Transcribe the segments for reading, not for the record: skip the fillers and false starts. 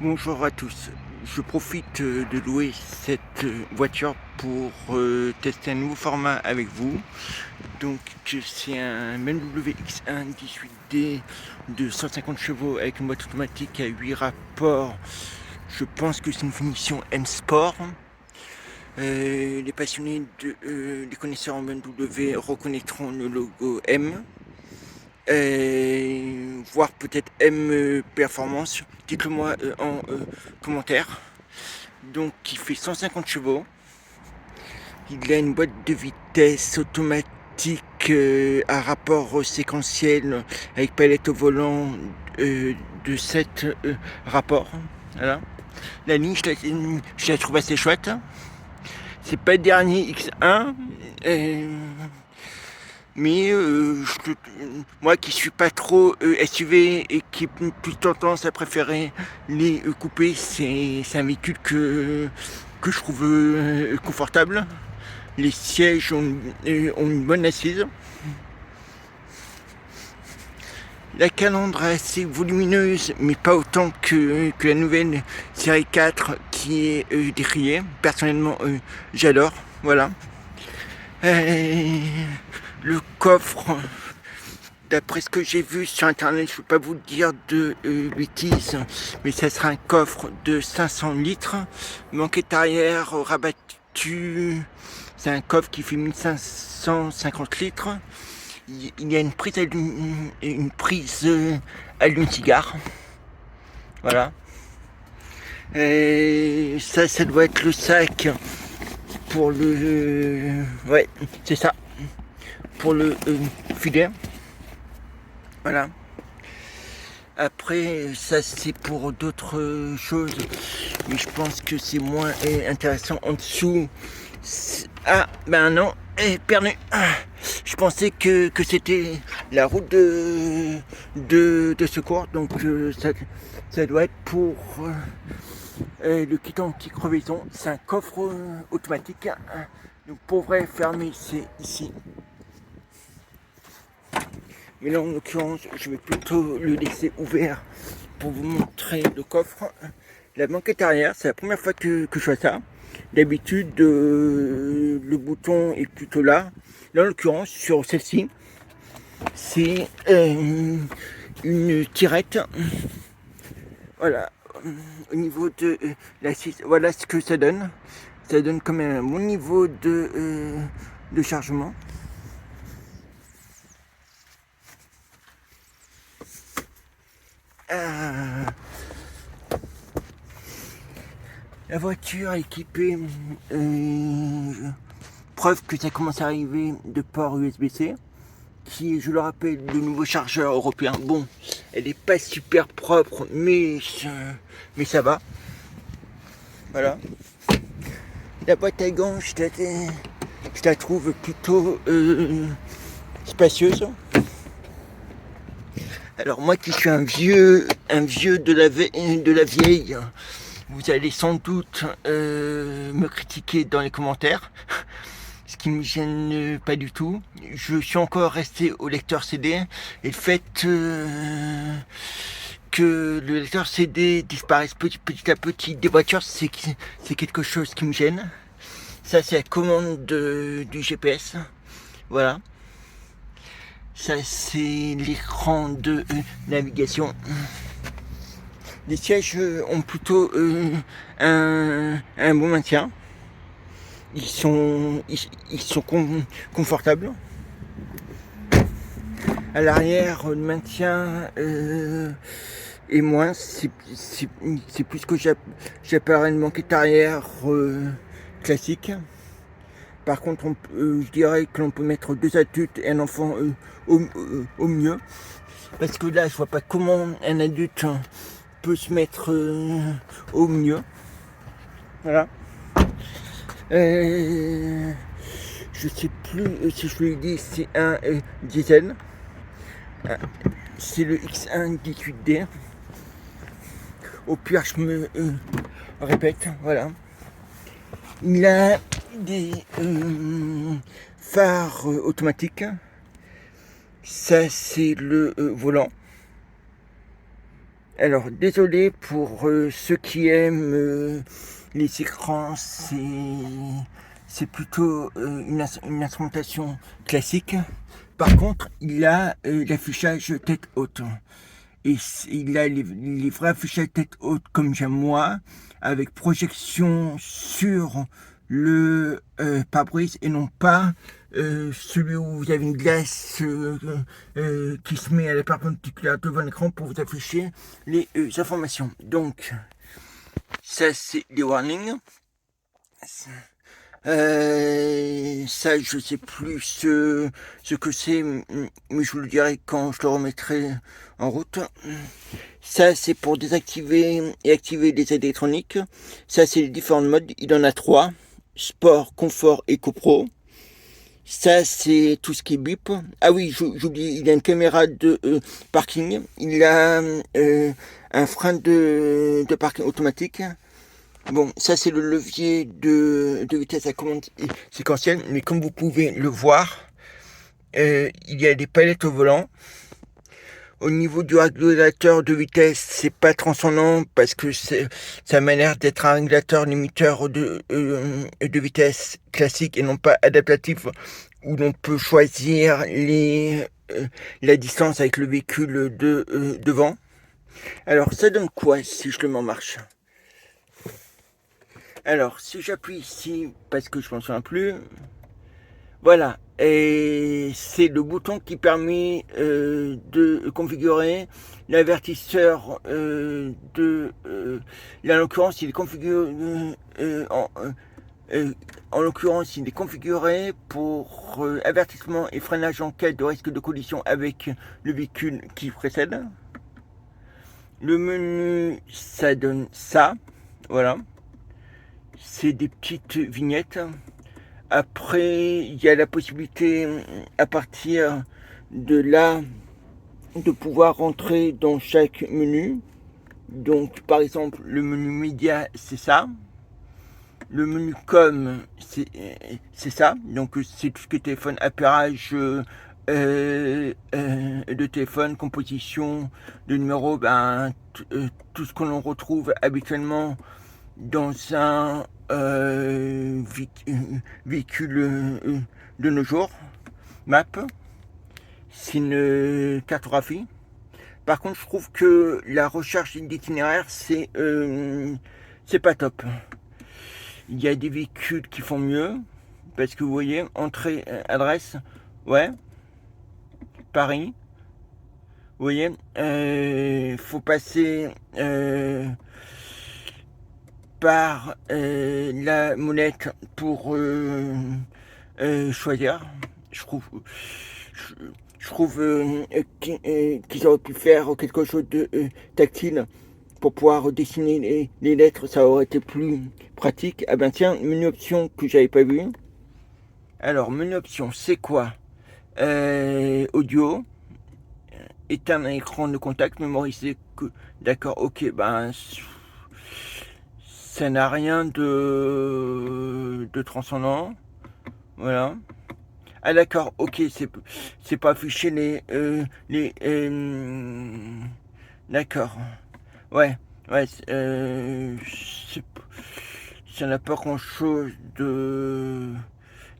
Bonjour à tous. Je profite de louer cette voiture pour tester un nouveau format avec vous. Donc c'est un BMW X1 18D de 150 chevaux avec une boîte automatique à 8 rapports. Je pense que c'est une finition M Sport. Les passionnés, les connaisseurs en BMW reconnaîtront le logo M. Voire peut-être M Performance. Dites-le moi en commentaire. Donc il fait 150 chevaux. Il a une boîte de vitesse automatique à rapport séquentiel avec palette au volant de 7 rapports. Voilà. La ligne, je la trouve assez chouette. C'est pas le dernier X1. Mais moi qui suis pas trop SUV et qui ai plus tendance à préférer les coupés, c'est un véhicule que je trouve confortable. Les sièges ont une bonne assise. La calandre est assez volumineuse, mais pas autant que la nouvelle série 4 qui est décriée. Personnellement, j'adore. Voilà. Le coffre, d'après ce que j'ai vu sur internet, je ne peux pas vous dire de bêtises, mais ça sera un coffre de 500 litres. Banquette arrière rabattu, c'est un coffre qui fait 1550 litres. Il y a une prise allume-cigare. Voilà. Et ça doit être le sac pour le... ouais, c'est ça. Pour le filet. Voilà. Après, ça c'est pour d'autres choses, mais je pense que c'est moins intéressant en dessous. Ah, ben non, perdu. Je pensais que c'était la route de secours, donc ça doit être pour le kit anti-crevaison. C'est un coffre automatique, donc pour vrai fermer, c'est ici. Mais là, en l'occurrence, je vais plutôt le laisser ouvert pour vous montrer le coffre. La banquette arrière, c'est la première fois que je fais ça. D'habitude, le bouton est plutôt là. Là, en l'occurrence, sur celle-ci, c'est une tirette. Voilà, au niveau de la 6, voilà ce que ça donne. Ça donne quand même un bon niveau de chargement. La voiture est équipée, preuve que ça commence à arriver, de port USB-C, qui est, je le rappelle, le nouveau chargeur européen. Bon, elle n'est pas super propre, mais ça va. Voilà. La boîte à gants, je la trouve plutôt spacieuse. Alors moi qui suis un vieux de la vieille, vous allez sans doute me critiquer dans les commentaires, ce qui ne me gêne pas du tout. Je suis encore resté au lecteur CD, et le fait que le lecteur CD disparaisse petit à petit des voitures, c'est quelque chose qui me gêne. Ça, c'est la commande du GPS. Voilà. Ça, c'est l'écran de navigation. Les sièges ont plutôt un bon maintien. Ils sont confortables. À l'arrière, le maintien est moins. C'est plus que j'appellerais une banquette arrière classique. Par contre, je dirais que l'on peut mettre 2 adultes et un enfant au mieux. Parce que là, je vois pas comment un adulte peut se mettre au mieux. Voilà. Je sais plus si je vous l'ai dit, c'est un diesel. C'est le X1 18D. Au pire, je me répète. Voilà. Il a des phares automatiques. Ça, c'est le volant. Alors, désolé pour ceux qui aiment les écrans, c'est plutôt une instrumentation classique. Par contre, il a l'affichage tête haute. Et il a les vrais affichages tête haute comme j'aime moi, avec projection sur le pare-brise et non pas celui où vous avez une glace qui se met à la perpendiculaire devant l'écran pour vous afficher les informations. Donc, ça c'est les warnings. Ça, je sais plus ce que c'est, mais je vous le dirai quand je le remettrai en route. Ça, c'est pour désactiver et activer les aides électroniques. Ça, c'est les différents modes. Il en a 3. Sport, confort et copro. Ça, c'est tout ce qui est bip. Ah oui, j'oublie, il a une caméra de parking. Il a un frein de parking automatique. Bon, ça c'est le levier de vitesse à commande séquentielle, mais comme vous pouvez le voir, il y a des palettes au volant. Au niveau du régulateur de vitesse, c'est pas transcendant parce que ça m'a l'air d'être un régulateur limiteur de vitesse classique et non pas adaptatif où l'on peut choisir la distance avec le véhicule devant. Alors ça donne quoi si je le mets en marche ? Alors, si j'appuie ici, parce que je m'en souviens plus, voilà, et c'est le bouton qui permet de configurer l'avertisseur là, en l'occurrence, il est configuré en l'occurrence, il est configuré pour avertissement et freinage en cas de risque de collision avec le véhicule qui précède. Le menu, ça donne ça, voilà. C'est des petites vignettes. Après, il y a la possibilité, à partir de là, de pouvoir rentrer dans chaque menu. Donc, par exemple, le menu média, c'est ça. Le menu com, c'est ça. Donc, c'est tout ce qui est téléphone, appairage de téléphone, composition de numéros, tout ce que l'on retrouve habituellement dans un véhicule de nos jours. Map, c'est une cartographie. Par contre, je trouve que la recherche d'itinéraire, c'est pas top. Il y a des véhicules qui font mieux, parce que vous voyez, entrée, adresse, ouais, Paris. Vous voyez, faut passer par la molette pour choisir. Je trouve qu'ils auraient pu faire quelque chose de tactile pour pouvoir dessiner les lettres, ça aurait été plus pratique. Ah ben tiens, menu option que j'avais pas vu. Alors, menu option, c'est quoi ? Audio, éteindre un écran de contact, mémoriser que... D'accord, ok, ben... ça n'a rien de transcendant. Voilà. Ah d'accord, ok, c'est pas affiché les d'accord. Ouais, ça n'a pas grand chose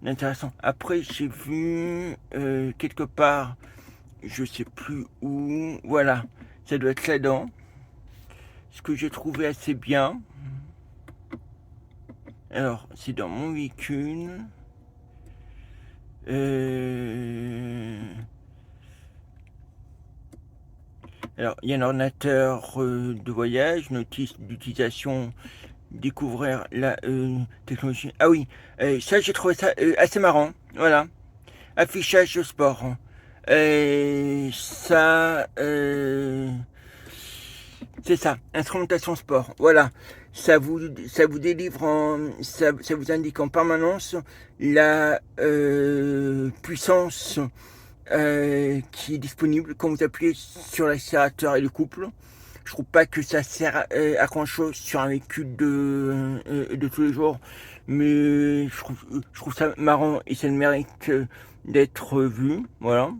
d'intéressant. Après, j'ai vu quelque part, je sais plus où, voilà, ça doit être là-dedans. Ce que j'ai trouvé assez bien. Alors, c'est dans mon véhicule. Alors, il y a un ordinateur de voyage, notice d'utilisation, découvrir la technologie. Ah oui, ça j'ai trouvé ça assez marrant. Voilà, affichage sport. Ça, c'est ça, instrumentation sport. Voilà, ça vous délivre, ça vous indique en permanence la puissance qui est disponible quand vous appuyez sur l'accélérateur et le couple. Je trouve pas que ça sert à grand chose sur un véhicule de tous les jours, mais je trouve ça marrant et ça le mérite d'être vu. Voilà.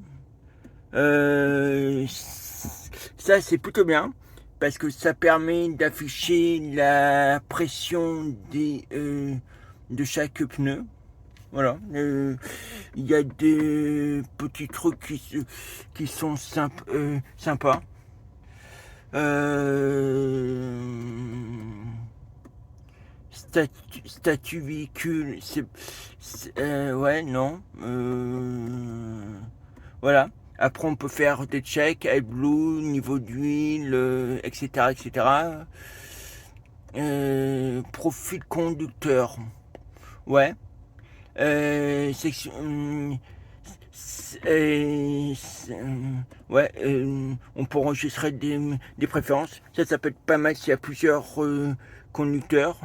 Ça c'est plutôt bien. parce que ça permet d'afficher la pression de chaque pneu. Voilà, il y a des petits trucs qui sont sympas. Statut véhicule, ouais, non. Voilà. Après, on peut faire des checks, AdBlue, niveau d'huile, etc., etc. Profil conducteur, ouais. Section, ouais, on peut enregistrer des préférences. Ça peut être pas mal s'il y a plusieurs conducteurs.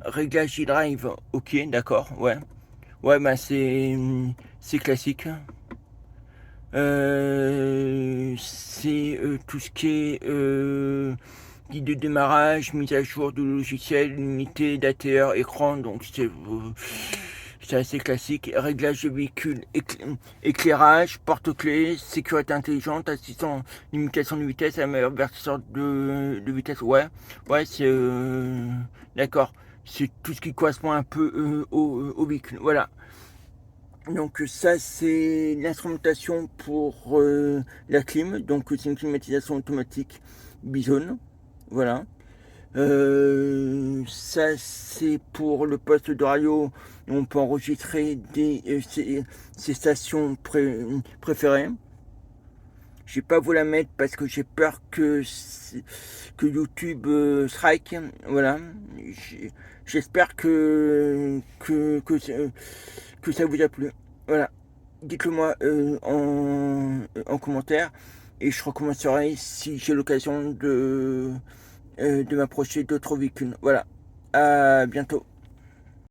Réglage e-drive, ok, d'accord, ouais. Ouais, bah c'est classique. C'est tout ce qui est guide de démarrage, mise à jour du logiciel, unité d'ATR, écran, donc c'est assez classique. Réglage de véhicule, éclairage, porte-clés, sécurité intelligente, assistant, limitation de vitesse, avertisseur de vitesse, ouais, c'est d'accord. C'est tout ce qui correspond un peu au véhicule, voilà. Donc ça c'est l'instrumentation pour la clim, donc c'est une climatisation automatique Bizone, voilà. Ça c'est pour le poste de radio, on peut enregistrer ses stations préférées. Je vais pas vous la mettre parce que j'ai peur que YouTube strike, voilà. J'espère que ça vous a plu. Voilà. Dites-le moi en commentaire et je recommencerai si j'ai l'occasion de m'approcher d'autres véhicules. Voilà. À bientôt.